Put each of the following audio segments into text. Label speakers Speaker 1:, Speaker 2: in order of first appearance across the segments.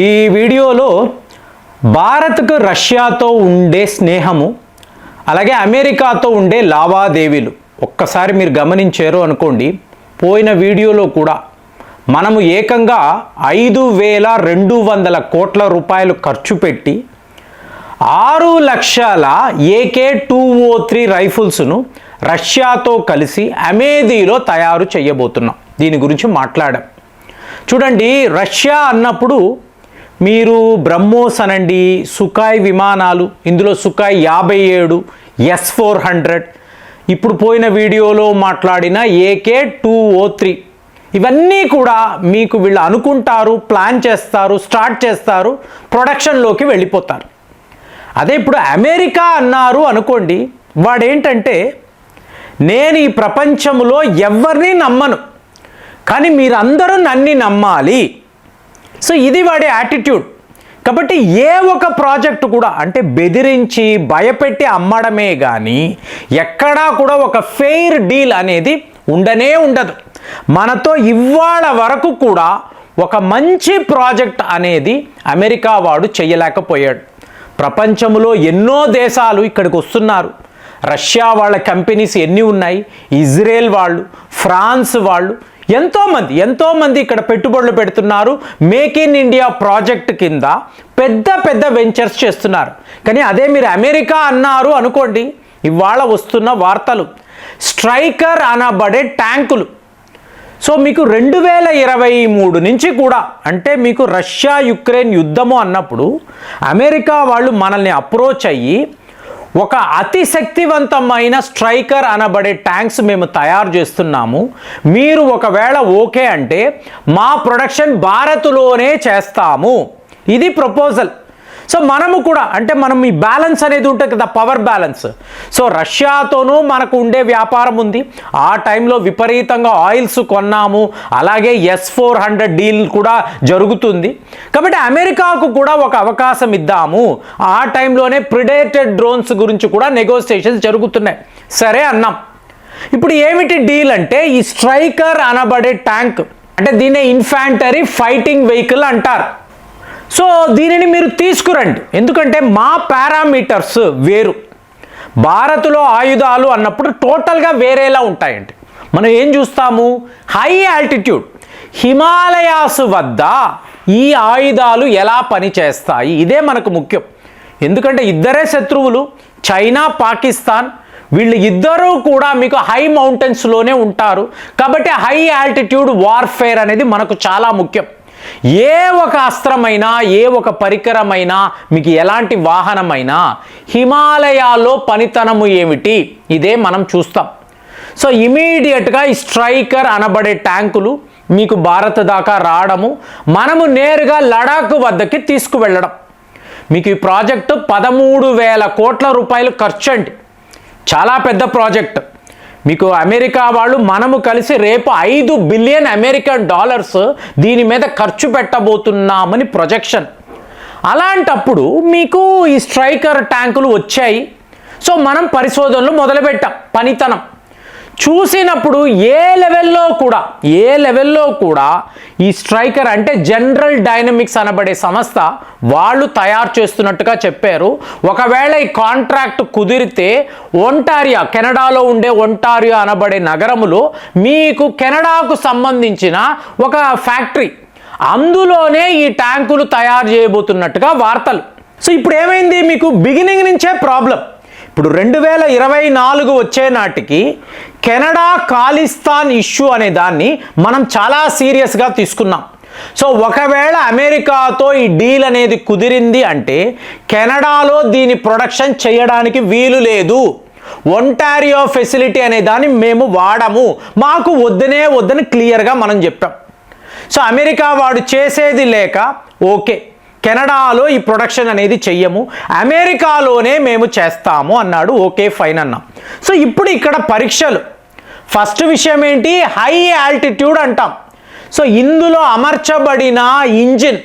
Speaker 1: ఈ వీడియోలో భారత్కు రష్యాతో ఉండే స్నేహము అలాగే అమెరికాతో ఉండే లావాదేవీలు ఒక్కసారి మీరు గమనించారు అనుకోండి. పోయిన వీడియోలో కూడా మనము ఏకంగా 5,200 కోట్ల రూపాయలు ఖర్చు పెట్టి 6 లక్షల AK-203 రైఫిల్స్ను రష్యాతో కలిసి అమేథీలో తయారు చేయబోతున్నాం. దీని గురించి మాట్లాడాం. చూడండి, రష్యా అన్నప్పుడు మీరు బ్రహ్మోస్ అనండి, సుఖాయ్ విమానాలు, ఇందులో సుఖాయ్ 57, S-400, ఇప్పుడు పోయిన వీడియోలో మాట్లాడిన AK-203 ఇవన్నీ కూడా మీకు వీళ్ళు అనుకుంటారు, ప్లాన్ చేస్తారు, స్టార్ట్ చేస్తారు, ప్రొడక్షన్లోకి వెళ్ళిపోతారు. అదే ఇప్పుడు అమెరికా అన్నారు అనుకోండి, వాడేంటంటే నేను ఈ ప్రపంచంలో ఎవరిని నమ్మను, కానీ మీరందరూ నన్ను నమ్మాలి. సో ఇది వాడి యాటిట్యూడ్. కాబట్టి ఏ ఒక ప్రాజెక్టు కూడా అంటే బెదిరించి భయపెట్టి అమ్మడమే కానీ ఎక్కడా కూడా ఒక ఫెయిర్ డీల్ అనేది ఉండనే ఉండదు. మనతో ఇవాళ వరకు కూడా ఒక మంచి ప్రాజెక్ట్ అనేది అమెరికా వాడు చేయలేకపోయాడు. ప్రపంచంలో ఎన్నో దేశాలు ఇక్కడికి వస్తున్నారు. రష్యా వాళ్ళ కంపెనీస్ ఎన్ని ఉన్నాయి, ఇజ్రాయెల్ వాళ్ళు, ఫ్రాన్స్ వాళ్ళు, ఎంతోమంది ఇక్కడ పెట్టుబడులు పెడుతున్నారు. మేక్ ఇన్ ఇండియా ప్రాజెక్ట్ కింద పెద్ద పెద్ద వెంచర్స్ చేస్తున్నారు. కానీ అదే మీరు అమెరికా అన్నారు అనుకోండి, ఇవాళ వస్తున్న వార్తలు స్ట్రైకర్ అనబడే ట్యాంకులు. సో మీకు 2023 నుంచి కూడా అంటే మీకు రష్యా యుక్రెయిన్ యుద్ధము అన్నప్పుడు అమెరికా వాళ్ళు మనల్ని అప్రోచ్ అయ్యి ఒక అతి శక్తివంతమైన స్ట్రైకర్ అనబడే ట్యాంక్స్ మేము తయారు చేస్తున్నాము, మీరు ఒకవేళ ఓకే అంటే మా ప్రొడక్షన్ భారత్లోనే చేస్తాము. ఇది ప్రపోజల్. సో మనము కూడా అంటే మనం ఈ బ్యాలెన్స్ అనేది ఉంటుంది కదా, పవర్ బ్యాలెన్స్. సో రష్యాతోనూ మనకు ఉండే వ్యాపారం ఉంది. ఆ టైంలో విపరీతంగా ఆయిల్స్ కొన్నాము, అలాగే S-400 డీల్ కూడా జరుగుతుంది. కాబట్టి అమెరికాకు కూడా ఒక అవకాశం ఇద్దాము. ఆ టైంలోనే ప్రిడేటెడ్ డ్రోన్స్ గురించి కూడా నెగోసియేషన్స్ జరుగుతున్నాయి. సరే అన్నాం. ఇప్పుడు ఏమిటి డీల్ అంటే ఈ స్ట్రైకర్ అనబడే ట్యాంక్ అంటే దీన్నే ఇన్ఫాంటరీ ఫైటింగ్ వెహికల్ అంటారు. సో దీనిని మీరు తీసుకురండి, ఎందుకంటే మా పారామీటర్స్ వేరు. భారత్లో ఆయుధాలు అన్నప్పుడు టోటల్గా వేరేలా ఉంటాయండి. మనం ఏం చూస్తాము, హై ఆల్టిట్యూడ్ హిమాలయాస్ వద్ద ఈ ఆయుధాలు ఎలా పనిచేస్తాయి, ఇదే మనకు ముఖ్యం. ఎందుకంటే ఇద్దరే శత్రువులు, చైనా, పాకిస్తాన్. వీళ్ళు ఇద్దరూ కూడా మీకు హై మౌంటైన్స్లోనే ఉంటారు. కాబట్టి హై ఆల్టిట్యూడ్ వార్ఫేర్ అనేది మనకు చాలా ముఖ్యం. ఏ ఒక అస్త్రమైనా, ఏ ఒక పరికరమైనా, మీకు ఎలాంటి వాహనమైనా హిమాలయాల్లో పనితనము ఏమిటి, ఇదే మనం చూస్తాం. సో ఇమీడియట్గా ఈ స్ట్రైకర్ అనబడే ట్యాంకులు మీకు భారత్ దాకా రావడము, మనము నేరుగా లడాక్ వద్దకి తీసుకువెళ్ళడం. మీకు ఈ ప్రాజెక్టు 13,000 కోట్ల రూపాయలు ఖర్చు అండి, చాలా పెద్ద ప్రాజెక్ట్. మీకు అమెరికా వాళ్ళు మనము కలిసి రేపు $5 బిలియన్ దీని మీద ఖర్చు పెట్టబోతున్నామని ప్రొజెక్షన్. అలాంటప్పుడు మీకు ఈ స్ట్రైకర్ ట్యాంకులు వచ్చాయి. సో మనం పరిశోధనలు మొదలుపెట్టాం. పనితనం చూసినప్పుడు ఏ లెవెల్లో కూడా ఈ స్ట్రైకర్ అంటే జనరల్ డైనమిక్స్ అనబడే సంస్థ వాళ్ళు తయారు చేస్తున్నట్టుగా చెప్పారు. ఒకవేళ ఈ కాంట్రాక్ట్ కుదిరితే ఒంటారియో, కెనడాలో ఉండే ఒంటారియో అనబడే నగరములో మీకు కెనడాకు సంబంధించిన ఒక ఫ్యాక్టరీ, అందులోనే ఈ ట్యాంకులు తయారు చేయబోతున్నట్టుగా వార్తలు. సో ఇప్పుడు ఏమైంది, మీకు బిగినింగ్ నుంచే ప్రాబ్లం. ఇప్పుడు 2024 వచ్చే నాటికి కెనడా ఖాళిస్తాన్ ఇష్యూ అనే దాన్ని మనం చాలా సీరియస్గా తీసుకున్నాం. సో ఒకవేళ అమెరికాతో ఈ డీల్ అనేది కుదిరింది అంటే కెనడాలో దీని ప్రొడక్షన్ చేయడానికి వీలు లేదు. ఒంటారియో ఫెసిలిటీ అనే దాన్ని మేము వాడము, మాకు వద్దని క్లియర్గా మనం చెప్పాం. సో అమెరికా వాడు చేసేది లేక ఓకే కెనడాలో ఈ ప్రొడక్షన్ అనేది చెయ్యము, అమెరికాలోనే మేము చేస్తాము అన్నాడు. ఓకే ఫైన్ అన్నాం. సో ఇప్పుడు ఇక్కడ పరీక్షలు. ఫస్ట్ విషయం ఏంటి, హై ఆల్టిట్యూడ్ అంటాం. సో ఇందులో అమర్చబడిన ఇంజిన్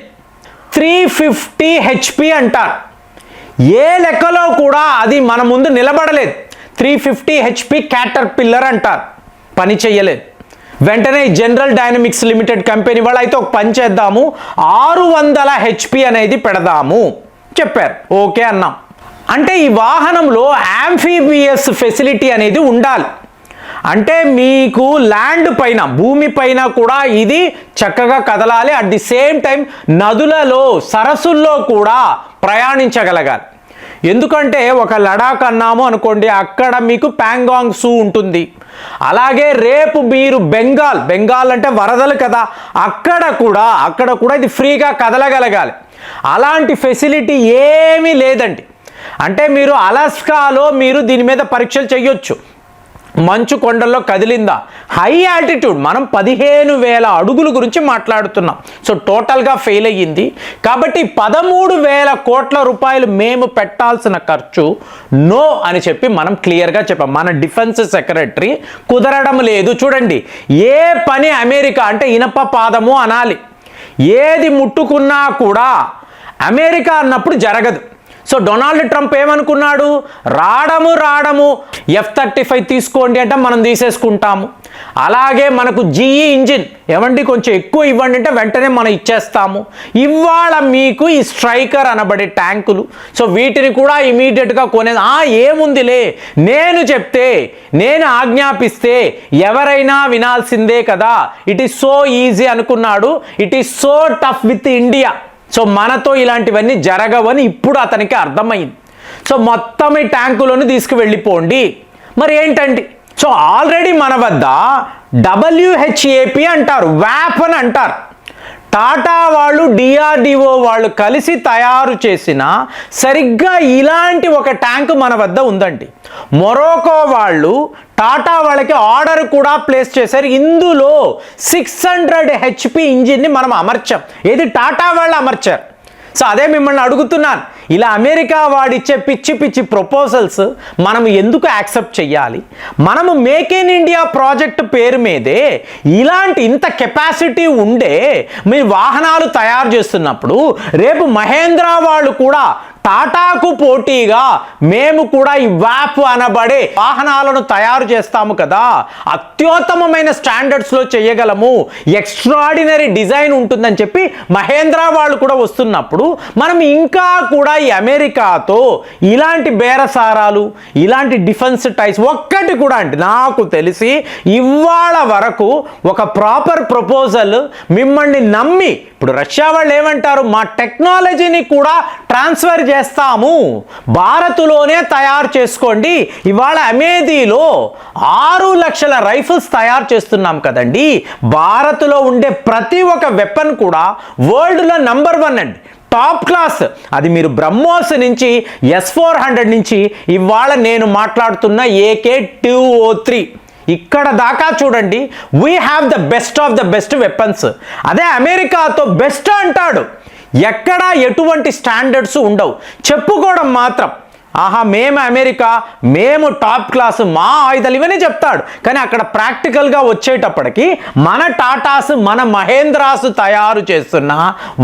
Speaker 1: 350 HP అంటారు. ఏ లెక్కలో కూడా అది మన ముందు నిలబడలేదు. 350 HP క్యాటర్ పిల్లర్ అంటారు, పని చెయ్యలేదు. వెంటనే జనరల్ డైనమిక్స్ లిమిటెడ్ కంపెనీ వాళ్ళు అయితే ఒక పని చేద్దాము, 600 HP అనేది పెడదాము చెప్పారు. ఓకే అన్నాం. అంటే ఈ వాహనంలో యాంఫీబియస్ ఫెసిలిటీ అనేది ఉండాలి. అంటే మీకు ల్యాండ్ పైన, భూమి పైన కూడా ఇది చక్కగా కదలాలి. అట్ ది సేమ్ టైం నదులలో, సరస్సుల్లో కూడా ప్రయాణించగలగాలి. ఎందుకంటే ఒక లడాక్ అన్నాము అనుకోండి, అక్కడ మీకు ప్యాంగాంగ్ సూ ఉంటుంది. అలాగే రేపు మీరు బెంగాల్ అంటే వరదలు కదా, అక్కడ కూడా ఇది ఫ్రీగా కదలగలగాలి. అలాంటి ఫెసిలిటీ ఏమీ లేదండి. అంటే మీరు అలాస్కాలో మీరు దీని మీద పరీక్షలు చేయొచ్చు. మంచు కొండల్లో కదిలిందా, హై ఆల్టిట్యూడ్, మనం 15,000 అడుగుల గురించి మాట్లాడుతున్నాం. సో టోటల్గా ఫెయిల్ అయ్యింది. కాబట్టి 13,000 కోట్ల రూపాయలు మేము పెట్టాల్సిన ఖర్చు నో అని చెప్పి మనం క్లియర్గా చెప్పాం. మన డిఫెన్స్ సెక్రటరీ కుదరడం లేదు. చూడండి, ఏ పని అమెరికా అంటే ఇనప పాదము అనాలి, ఏది ముట్టుకున్నా కూడా అమెరికా అన్నప్పుడు జరగదు. సో డొనాల్డ్ ట్రంప్ ఏమనుకున్నాడు, రావడము F-35 తీసుకోండి అంటే మనం తీసేసుకుంటాము. అలాగే మనకు GE ఇంజిన్ ఏమండి కొంచెం ఎక్కువ ఇవ్వండి అంటే వెంటనే మనం ఇచ్చేస్తాము. ఇవాళ మీకు ఈ స్ట్రైకర్ అనబడే ట్యాంకులు, సో వీటిని కూడా ఇమీడియట్గా ఏముందిలే, నేను చెప్తే, నేను ఆజ్ఞాపిస్తే ఎవరైనా వినాల్సిందే కదా, ఇట్ ఈస్ సో ఈజీ అనుకున్నాడు. It is so tough with India. So మనతో ఇలాంటివన్నీ జరగవని ఇప్పుడు అతనికి అర్థమైంది. సో మొత్తం ఈ ట్యాంకులను తీసుకువెళ్ళిపోండి. మరి ఏంటండి, సో ఆల్రెడీ మన వద్ద WHAP అంటారు, వ్యాప్ అని అంటారు. టాటా వాళ్ళు, DRDO వాళ్ళు కలిసి తయారు చేసిన సరిగ్గా ఇలాంటి ఒక ట్యాంకు మన వద్ద ఉందండి. మొరోకో వాళ్ళు టాటా వాళ్ళకి ఆర్డర్ కూడా ప్లేస్ చేశారు. ఇందులో 600 HP ఇంజిన్ని మనం అమర్చాం. ఏది టాటా వాళ్ళు అమర్చారు. సో అదే మిమ్మల్ని అడుగుతున్నాను, ఇలా అమెరికా వాడిచ్చే పిచ్చి ప్రపోజల్స్ మనం ఎందుకు యాక్సెప్ట్ చేయాలి? మనము మేక్ ఇన్ ఇండియా ప్రాజెక్ట్ పేరు మీదే ఇలాంటి ఇంత కెపాసిటీ ఉండే మీ వాహనాలు తయారు చేస్తున్నప్పుడు రేపు మహేంద్ర వాళ్ళు కూడా టాటాకు పోటీగా మేము కూడా ఈ వ్యాప్ అనబడే వాహనాలను తయారు చేస్తాము కదా, అత్యుత్తమమైన స్టాండర్డ్స్లో చేయగలము, ఎక్స్ట్రాడినరీ డిజైన్ ఉంటుందని చెప్పి మహేంద్ర వాళ్ళు కూడా వస్తున్నప్పుడు మనం ఇంకా కూడా ఈ అమెరికాతో ఇలాంటి బేరసారాలు, ఇలాంటి డిఫెన్స్ టైస్ ఒక్కటి కూడా అంటే నాకు తెలిసి ఇవాళ వరకు ఒక ప్రాపర్ ప్రపోజల్ మిమ్మల్ని నమ్మి, ఇప్పుడు రష్యా వాళ్ళు ఏమంటారు, మా టెక్నాలజీని కూడా ట్రాన్స్ఫర్ చేస్తాము, భారత్లోనే తయారు చేసుకోండి. ఇవాళ అమేథీలో 6 లక్షల రైఫిల్స్ తయారు చేస్తున్నాం కదండి. భారత్లో ఉండే ప్రతి ఒక్క వెపన్ కూడా వరల్డ్లో నంబర్ 1 అండి, టాప్ క్లాస్. అది మీరు బ్రహ్మోస్ నుంచి S-400 నుంచి ఇవాళ నేను మాట్లాడుతున్న AK-203 ఇక్కడ దాకా చూడండి, we have the best of the best weapons. అదే అమెరికాతో బెస్ట్ అంటాడు, ఎక్కడ ఎటువంటి స్టాండర్డ్స్ ఉండవు, చెప్పుకోవడం మాత్రం మేము అమెరికా, మేము టాప్ క్లాస్, మా ఆయుధాలు ఇవన్నీ చెప్తాడు. కానీ అక్కడ ప్రాక్టికల్గా వచ్చేటప్పటికి మన టాటాస్, మన మహేంద్రాస్ తయారు చేస్తున్న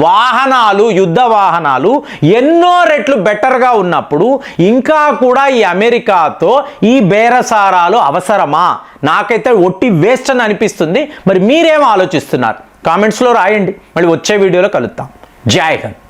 Speaker 1: వాహనాలు, యుద్ధ వాహనాలు ఎన్నో రెట్లు బెటర్గా ఉన్నప్పుడు ఇంకా కూడా ఈ అమెరికాతో ఈ బేరసారాలు అవసరమా? నాకైతే ఒట్టి వేస్ట్ అని అనిపిస్తుంది. మరి మీరేం ఆలోచిస్తున్నారు? కామెంట్స్లో రాయండి. మళ్ళీ వచ్చే వీడియోలో కలుద్దాం. జై హింద్.